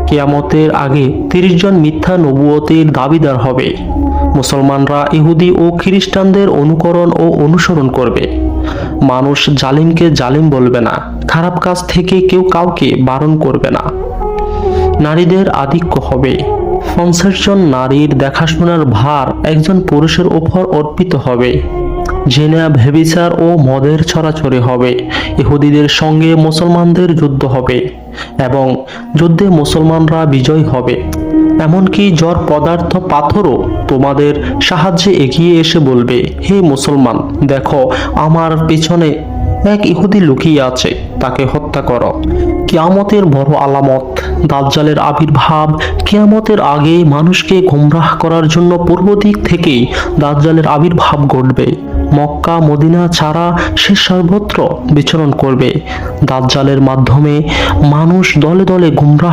কিয়ামতের আগে 30 জন মিথ্যা নবুয়তের দাবিদার হবে। মুসলমানরা ইহুদি ও খ্রিস্টানদের অনুকরণ ও অনুসরণ করবে। মানুষ জালিমকে জালিম বলবে না, খারাপ কাজ থেকে কেউ কাউকে বারণ করবে না। নারীদের আধিক্য হবে। 50 জন নারীর দেখাশোনার ভার একজন পুরুষের উপর অর্পিত হবে। জেনা, ব্যভিচার ও মদের ছড়াছড়ি হবে। ইহুদিদের সঙ্গে মুসলমানদের যুদ্ধ হবে এবং যুদ্ধে মুসলমানরা বিজয়ী হবে। এমনকি জড় পদার্থ পাথরও তোমাদের সাহায্যে এগিয়ে এসে বলবে, হে মুসলমান, দেখো আমার পিছনে এক ইহুদি লুকিয়ে আছে, তাকে হত্যা করো। কিয়ামতের বড় আলামত দাজ্জালের আবির্ভাব। কিয়ামতের আগে মানুষকে গোমরাহ করার জন্য পূর্ব দিক থেকেই দাজ্জালের আবির্ভাব ঘটবে। মক্কা মদিনা ছাড়া সে সর্বত্র বিচরণ করবে। দাজ্জালের মাধ্যমে মানুষ দলে দলে গোমরাহ